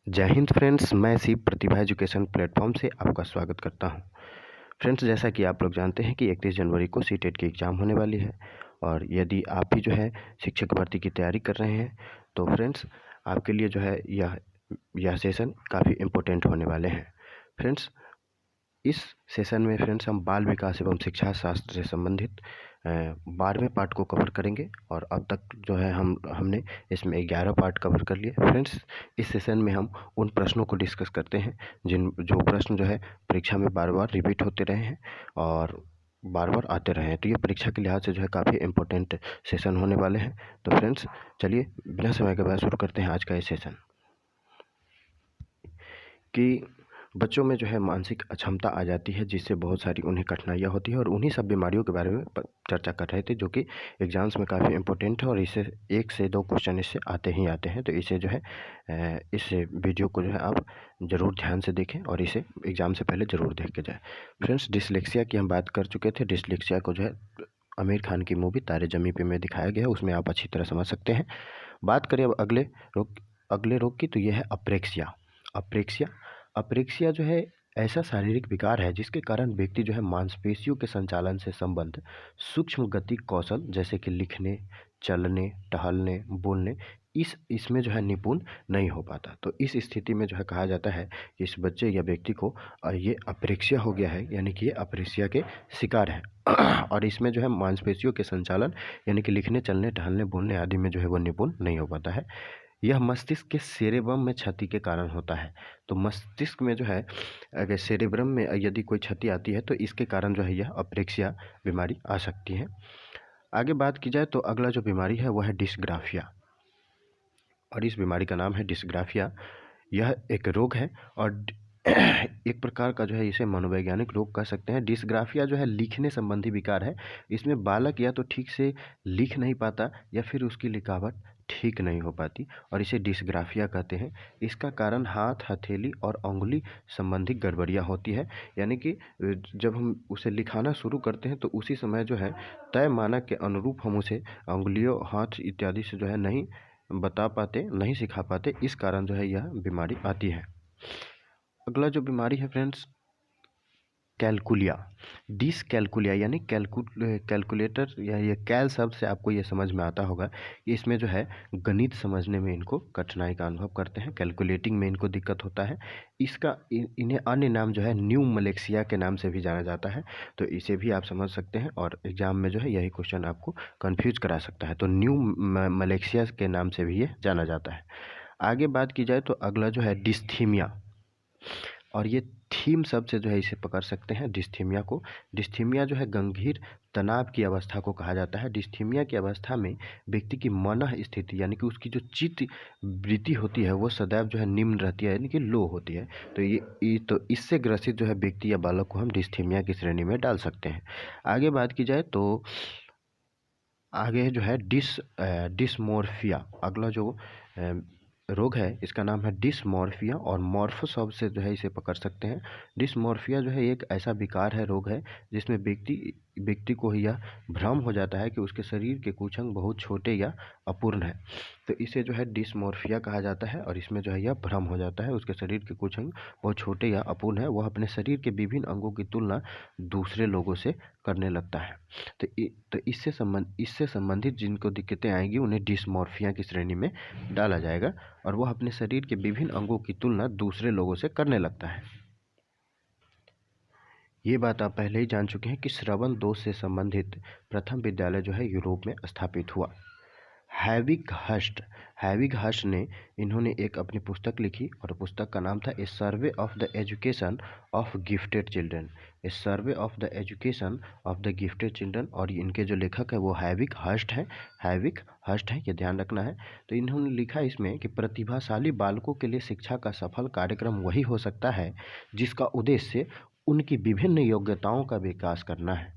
जय हिंद फ्रेंड्स, मैं शिव प्रतिभा education platform से आपका स्वागत करता हूं। फ्रेंड्स, जैसा कि आप लोग जानते हैं कि 31 जनवरी को सीटेट की एग्ज़ाम होने वाली है और यदि आप भी जो है शिक्षक भर्ती की तैयारी कर रहे हैं तो फ्रेंड्स आपके लिए जो है यह सेशन काफ़ी इम्पोर्टेंट होने वाले हैं। फ्रेंड्स, इस सेशन में फ्रेंड्स हम बाल विकास एवं शिक्षा शास्त्र से संबंधित 12वें पार्ट को कवर करेंगे और अब तक जो है हमने इसमें 11 पार्ट कवर कर लिए। फ्रेंड्स, इस सेशन में हम उन प्रश्नों को डिस्कस करते हैं जो प्रश्न जो है परीक्षा में बार बार रिपीट होते रहे हैं और बार बार आते रहे हैं। तो ये परीक्षा के लिहाज से जो है काफ़ी इंपॉर्टेंट सेशन होने वाले हैं। तो फ्रेंड्स, चलिए बिना समय के बाद शुरू करते हैं आज का ये सेशन। कि बच्चों में जो है मानसिक अक्षमता आ जाती है जिससे बहुत सारी उन्हें कठिनाइयाँ होती है और उन्हीं सब बीमारियों के बारे में चर्चा कर रहे थे जो कि एग्ज़ाम्स में काफ़ी इंपॉर्टेंट है और इसे 1 से 2 क्वेश्चन इससे आते ही आते हैं। तो इसे जो है इस वीडियो को जो है आप ज़रूर ध्यान से देखें और इसे एग्ज़ाम से पहले ज़रूर देख के जाएँ। फ्रेंड्स, डिसलेक्सिया की हम बात कर चुके थे। डिसलेक्सिया को जो है आमिर खान की मूवी तारे ज़मीं पे में दिखाया गया है, उसमें आप अच्छी तरह समझ सकते हैं। बात करें अब अगले रोग की, तो ये है अप्रेक्सिया। अप्रेक्सिया अप्रेक्सिया जो है ऐसा शारीरिक विकार है जिसके कारण व्यक्ति जो है मांसपेशियों के संचालन से संबंध सूक्ष्म गति कौशल जैसे कि लिखने, चलने, टहलने, बोलने इसमें जो है निपुण नहीं हो पाता। तो इस स्थिति में जो है कहा जाता है कि इस बच्चे या व्यक्ति को ये अप्रेक्सिया हो गया है, यानी कि ये अप्रेक्सिया के शिकार है। और इसमें जो है मांसपेशियों के संचालन यानी कि लिखने, चलने, टहलने, बोलने आदि में जो है वो निपुण नहीं हो पाता है। यह मस्तिष्क के सेरेब्रम में क्षति के कारण होता है। तो मस्तिष्क में जो है अगर सेरेब्रम में यदि कोई क्षति आती है तो इसके कारण जो है यह अप्रेक्सिया बीमारी आ सकती है। आगे बात की जाए तो अगला जो बीमारी है वह है डिस्ग्राफिया और इस बीमारी का नाम है डिस्ग्राफिया। यह एक रोग है और एक प्रकार का जो है इसे मनोवैज्ञानिक रोग कह सकते हैं। डिस्ग्राफिया जो है लिखने संबंधी विकार है। इसमें बालक या तो ठीक से लिख नहीं पाता या फिर उसकी लिखावट ठीक नहीं हो पाती और इसे डिस्ग्राफिया कहते हैं। इसका कारण हाथ, हथेली और उंगली संबंधी गड़बड़ियाँ होती है, यानी कि जब हम उसे लिखाना शुरू करते हैं तो उसी समय जो है तय मानक के अनुरूप हम उसे उंगलियों, हाथ इत्यादि से जो है नहीं बता पाते, नहीं सिखा पाते। इस कारण जो है यह बीमारी आती है। अगला जो बीमारी है फ्रेंड्स कैलकुलिया। डिसकैलकुलिया यानी कैलकुलेटर या ये कैल शब्द से आपको ये समझ में आता होगा कि इसमें जो है गणित समझने में इनको कठिनाई का अनुभव करते हैं, कैलकुलेटिंग में इनको दिक्कत होता है। इन्हें अन्य नाम जो है न्यूमलेक्सिया के नाम से भी जाना जाता है। तो इसे भी आप समझ सकते हैं और एग्जाम में जो है यही क्वेश्चन आपको कन्फ्यूज करा सकता है। तो न्यूमलेक्सिया के नाम से भी ये जाना जाता है। आगे बात की जाए तो अगला जो है डिस्थीमिया और ये थीम शब्द से जो है इसे पकड़ सकते हैं डिस्थीमिया को। डिस्थीमिया जो है गंभीर तनाव की अवस्था को कहा जाता है। डिस्थीमिया की अवस्था में व्यक्ति की मनः स्थिति यानी कि उसकी जो चित्त वृत्ति होती है वो सदैव जो है निम्न रहती है, यानी कि लो होती है। तो इससे ग्रसित जो है व्यक्ति या बालक को हम डिस्थीमिया की श्रेणी में डाल सकते हैं। आगे बात की जाए तो आगे जो है डिसमोर्फिया। अगला जो रोग है इसका नाम है डिसमॉर्फिया और मॉर्फो शब्द से जो है इसे पकड़ सकते हैं। डिसमॉर्फिया जो है एक ऐसा विकार है, रोग है जिसमें व्यक्ति को यह भ्रम हो जाता है कि उसके शरीर के कुछ अंग बहुत छोटे या अपूर्ण है। तो इसे जो है डिसमॉर्फिया कहा जाता है और इसमें जो है यह भ्रम हो जाता है, उसके शरीर के कुछ अंग बहुत छोटे या अपूर्ण है, वह अपने शरीर के विभिन्न अंगों की तुलना दूसरे लोगों से करने लगता है। तो इससे संबंधित जिनको दिक्कतें आएंगी उन्हें डिसमॉर्फिया की श्रेणी में डाला जाएगा और वह अपने शरीर के विभिन्न अंगों की तुलना दूसरे लोगों से करने लगता है। ये बात आप पहले ही जान चुके हैं कि श्रवण दोष से संबंधित प्रथम विद्यालय जो है यूरोप में स्थापित हुआ। हैविग हर्स्ट ने इन्होंने एक अपनी पुस्तक लिखी और पुस्तक का नाम था a survey of the education of gifted children. A survey of the education of the gifted children और इनके जो लेखक है वो हैविग हर्स्ट है, ये ध्यान रखना है। तो इन्होंने लिखा इसमें कि प्रतिभाशाली बालकों के लिए शिक्षा का सफल कार्यक्रम वही हो सकता है जिसका उद्देश्य उनकी विभिन्न योग्यताओं का विकास करना है।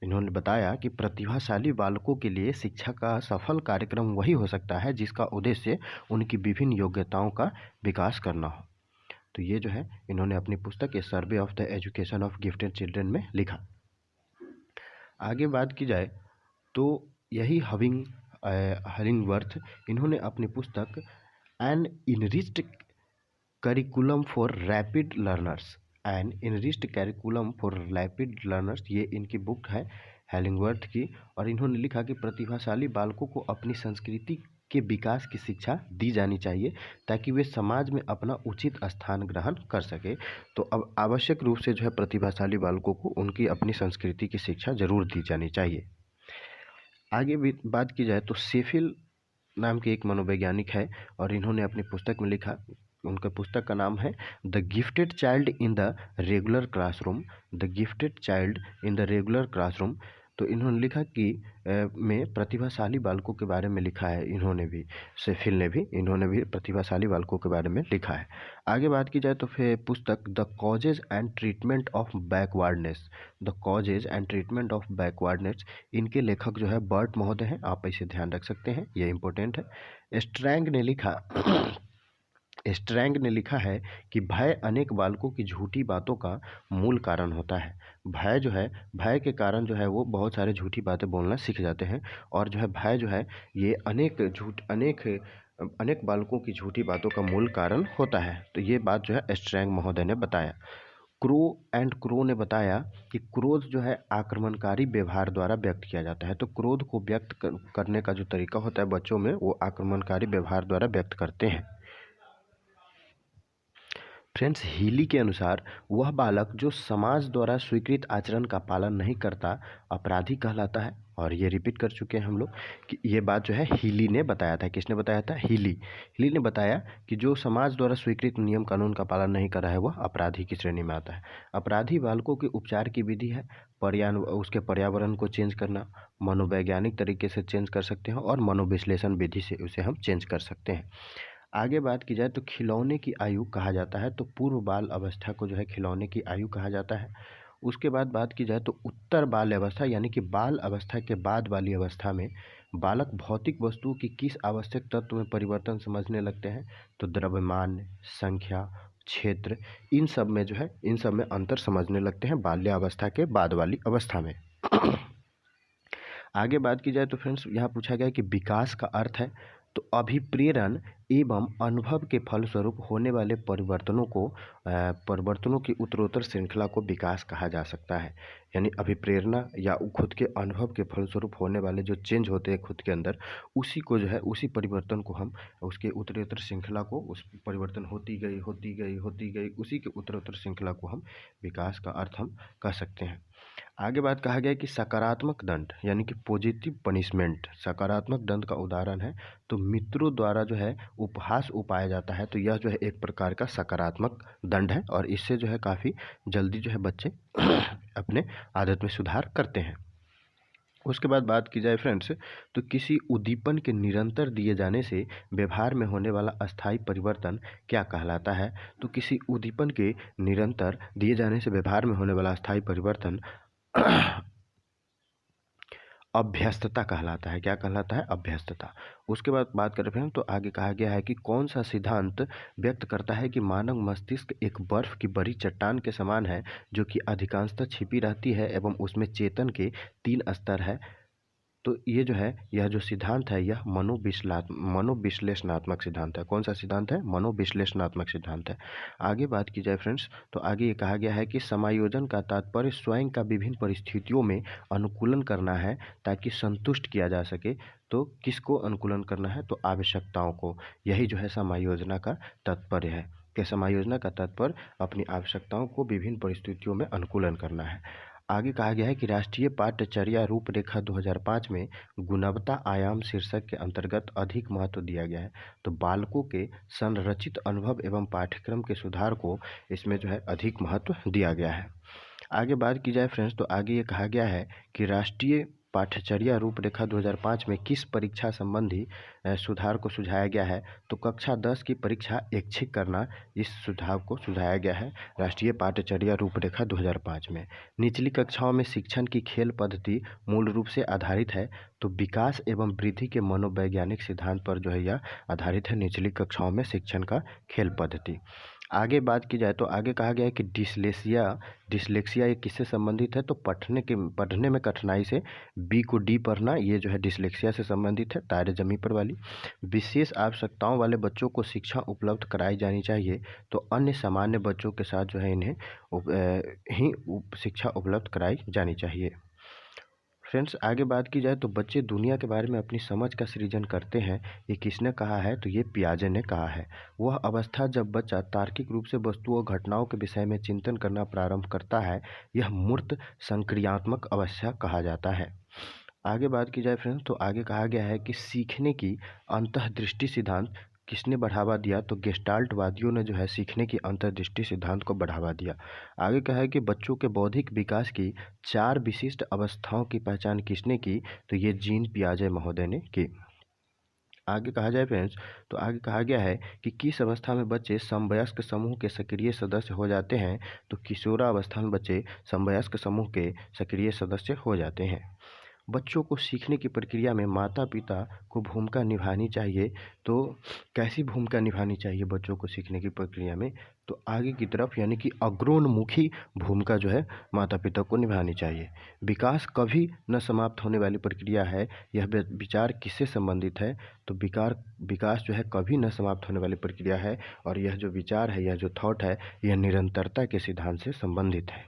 इन्होंने बताया कि प्रतिभाशाली बालकों के लिए शिक्षा का सफल कार्यक्रम वही हो सकता है जिसका उद्देश्य उनकी विभिन्न योग्यताओं का विकास करना हो। तो ये जो है इन्होंने अपनी पुस्तक a survey of the education of gifted children में लिखा। आगे बात की जाए तो यही हलिंगवर्थ इन्होंने अपनी पुस्तक an enriched curriculum for rapid learners, an enriched curriculum for rapid learners, ये इनकी बुक है हेलिंगवर्थ की। और इन्होंने लिखा कि प्रतिभाशाली बालकों को अपनी संस्कृति के विकास की शिक्षा दी जानी चाहिए ताकि वे समाज में अपना उचित स्थान ग्रहण कर सके। तो अब आवश्यक रूप से जो है प्रतिभाशाली बालकों को उनकी अपनी संस्कृति की शिक्षा जरूर दी जानी चाहिए। आगे भी बात की जाए तो सेफिल नाम के एक मनोवैज्ञानिक है और इन्होंने अपनी पुस्तक में लिखा, उनका पुस्तक का नाम है the gifted child in the regular classroom, the gifted child in the regular classroom. तो इन्होंने लिखा कि में प्रतिभाशाली बालकों के बारे में लिखा है, इन्होंने भी, सेफिल ने भी, इन्होंने भी प्रतिभाशाली बालकों के बारे में लिखा है। आगे बात की जाए तो फिर पुस्तक the causes and treatment of backwardness, the causes and treatment of backwardness, इनके लेखक जो है बर्ट महोदय हैं, आप इसे ध्यान रख सकते हैं, ये इंपॉर्टेंट है। स्ट्रैंग ने लिखा स्ट्रैंग ने लिखा है कि भय अनेक बालकों की झूठी बातों का मूल कारण होता है। भय जो है, भय के कारण जो है वो बहुत सारे झूठी बातें बोलना सीख जाते हैं और जो है भय जो है ये अनेक बालकों की झूठी बातों का मूल कारण होता है। तो ये बात जो है स्ट्रैंग महोदय ने बताया। क्रो ने बताया कि क्रोध जो है आक्रमणकारी व्यवहार द्वारा व्यक्त किया जाता है। तो क्रोध को व्यक्त करने का जो तरीका होता है बच्चों में, वो आक्रमणकारी व्यवहार द्वारा व्यक्त करते हैं। फ्रेंड्स, हीली के अनुसार वह बालक जो समाज द्वारा स्वीकृत आचरण का पालन नहीं करता अपराधी कहलाता है। और ये रिपीट कर चुके हैं हम लोग कि ये बात जो है हीली ने बताया था। किसने बताया था? हीली ने बताया कि जो समाज द्वारा स्वीकृत नियम कानून का पालन नहीं कर रहा है वह अपराधी की श्रेणी में आता है। अपराधी बालकों के उपचार की विधि है उसके पर्यावरण को चेंज करना, मनोवैज्ञानिक तरीके से चेंज कर सकते हैं और मनोविश्लेषण विधि से उसे हम चेंज कर सकते हैं। आगे बात की जाए तो खिलौने की आयु कहा जाता है, तो पूर्व बाल अवस्था को जो है खिलौने की आयु कहा जाता है। उसके बाद बात की जाए तो उत्तर बाल अवस्था यानी कि बाल अवस्था के बाद वाली अवस्था में बालक भौतिक वस्तुओं की किस आवश्यक तत्व में परिवर्तन समझने लगते हैं? तो द्रव्यमान, संख्या, क्षेत्र, इन सब में जो है इन सब में अंतर समझने लगते हैं बाल्यावस्था के बाद वाली अवस्था में। आगे बात की जाए तो फ्रेंड्स यहाँ पूछा गया कि विकास का अर्थ है, तो अभिप्रेरण एवं अनुभव के फलस्वरूप होने वाले परिवर्तनों की उत्तरोत्तर श्रृंखला को विकास कहा जा सकता है। यानी अभिप्रेरणा या खुद के अनुभव के फलस्वरूप होने वाले जो चेंज होते हैं खुद के अंदर, उसी को जो है उसी परिवर्तन को हम उसके उत्तरोत्तर श्रृंखला को, उस परिवर्तन होती गई उसी के उत्तरोत्तर श्रृंखला को हम विकास का अर्थ हम कह सकते हैं। आगे बात कहा गया कि सकारात्मक दंड यानी कि पॉजिटिव पनिशमेंट सकारात्मक दंड का उदाहरण है, तो मित्रों द्वारा जो है उपहास उपाया जाता है। तो यह जो है एक प्रकार का सकारात्मक दंड है और इससे जो है काफ़ी जल्दी जो है बच्चे अपने आदत में सुधार करते हैं। उसके बाद बात की जाए फ्रेंड्स तो किसी उद्दीपन के निरंतर दिए जाने से व्यवहार में होने वाला अस्थायी परिवर्तन क्या कहलाता है? तो किसी उद्दीपन के निरंतर दिए जाने से व्यवहार में होने वाला अस्थायी परिवर्तन अभ्यस्तता कहलाता है। क्या कहलाता है? अभ्यस्तता। उसके बाद बात करें फिर तो आगे कहा गया है कि कौन सा सिद्धांत व्यक्त करता है कि मानव मस्तिष्क एक बर्फ की बड़ी चट्टान के समान है जो कि अधिकांशतः छिपी रहती है एवं उसमें चेतन के 3 स्तर है। तो ये जो है यह जो सिद्धांत है यह मनोविश्लेषणात्मक सिद्धांत है। कौन सा सिद्धांत है? मनोविश्लेषणात्मक सिद्धांत है। आगे बात की जाए फ्रेंड्स तो आगे ये कहा गया है कि समायोजन का तात्पर्य स्वयं का विभिन्न परिस्थितियों में अनुकूलन करना है ताकि संतुष्ट किया जा सके। तो किसको अनुकूलन करना है? तो आवश्यकताओं को। यही जो है समायोजना का तात्पर्य है कि समायोजना का तात्पर्य अपनी आवश्यकताओं को विभिन्न परिस्थितियों में अनुकूलन करना है। आगे कहा गया है कि राष्ट्रीय पाठ्यचर्या रूपरेखा 2005 में गुणवत्ता आयाम शीर्षक के अंतर्गत अधिक महत्व दिया गया है। तो बालकों के संरचित अनुभव एवं पाठ्यक्रम के सुधार को इसमें जो है अधिक महत्व दिया गया है। आगे बात की जाए फ्रेंड्स तो आगे ये कहा गया है कि राष्ट्रीय पाठ्यचर्या रूपरेखा 2005 में किस परीक्षा संबंधी सुधार को सुझाया गया है? तो कक्षा 10 की परीक्षा ऐच्छिक करना, इस सुझाव को सुझाया गया है राष्ट्रीय पाठ्यचर्या रूपरेखा 2005 में। निचली कक्षाओं में शिक्षण की खेल पद्धति मूल रूप से आधारित है। तो विकास एवं वृद्धि के मनोवैज्ञानिक सिद्धांत पर जो है यह आधारित है, निचली कक्षाओं में शिक्षण का खेल पद्धति। आगे बात की जाए तो आगे कहा गया है कि डिसलेक्सिया ये किससे संबंधित है, तो पढ़ने में कठिनाई से बी को डी पढ़ना, ये जो है डिसलेक्सिया से संबंधित है, तारे जमी पर वाली। विशेष आवश्यकताओं वाले बच्चों को शिक्षा उपलब्ध कराई जानी चाहिए, तो अन्य सामान्य बच्चों के साथ जो है इन्हें शिक्षा उपलब्ध कराई जानी चाहिए। फ्रेंड्स, आगे बात की जाए तो बच्चे दुनिया के बारे में अपनी समझ का सृजन करते हैं, ये किसने कहा है, तो ये पियाजे ने कहा है। वह अवस्था जब बच्चा तार्किक रूप से वस्तुओं और घटनाओं के विषय में चिंतन करना प्रारंभ करता है, यह मूर्त संक्रियात्मक अवस्था कहा जाता है। आगे बात की जाए फ्रेंड्स तो आगे कहा गया है कि सीखने की अंतःदृष्टि सिद्धांत किसने बढ़ावा दिया, तो गेस्टाल्टवादियों ने जो है सीखने की अंतर्दृष्टि सिद्धांत को बढ़ावा दिया। आगे कहा है कि बच्चों के बौद्धिक विकास की 4 विशिष्ट अवस्थाओं की पहचान किसने की, तो ये जीन पियाजे महोदय ने की। आगे कहा जाए फ्रेंड्स तो आगे कहा गया है कि किस अवस्था में बच्चे समवयस्क समूह के सक्रिय सदस्य हो जाते हैं, तो किशोरावस्था में बच्चे समवयस्क समूह के सक्रिय सदस्य हो जाते हैं। बच्चों को सीखने की प्रक्रिया में माता पिता को भूमिका निभानी चाहिए, तो कैसी भूमिका निभानी चाहिए बच्चों को सीखने की प्रक्रिया में, तो आगे की तरफ यानी कि अग्रोन्मुखी भूमिका जो है माता पिता को निभानी चाहिए। विकास कभी न समाप्त होने वाली प्रक्रिया है, यह विचार किससे संबंधित है, तो विकास जो है कभी न समाप्त होने वाली प्रक्रिया है, और यह जो विचार है, यह जो थॉट है, यह निरंतरता के सिद्धांत से संबंधित है।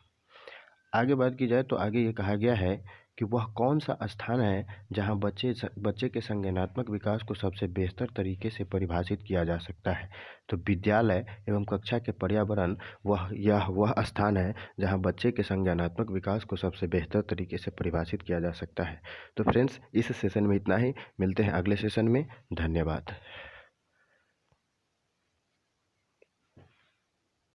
आगे बात की जाए तो आगे ये कहा गया है कि वह कौन सा स्थान है जहां बच्चे के संज्ञानात्मक विकास को सबसे बेहतर तरीके से परिभाषित किया जा सकता है, तो विद्यालय एवं कक्षा के पर्यावरण वह स्थान है जहां बच्चे के संज्ञानात्मक विकास को सबसे बेहतर तरीके से परिभाषित किया जा सकता है। तो फ्रेंड्स, इस सेशन में इतना ही, मिलते हैं अगले सेशन में। धन्यवाद।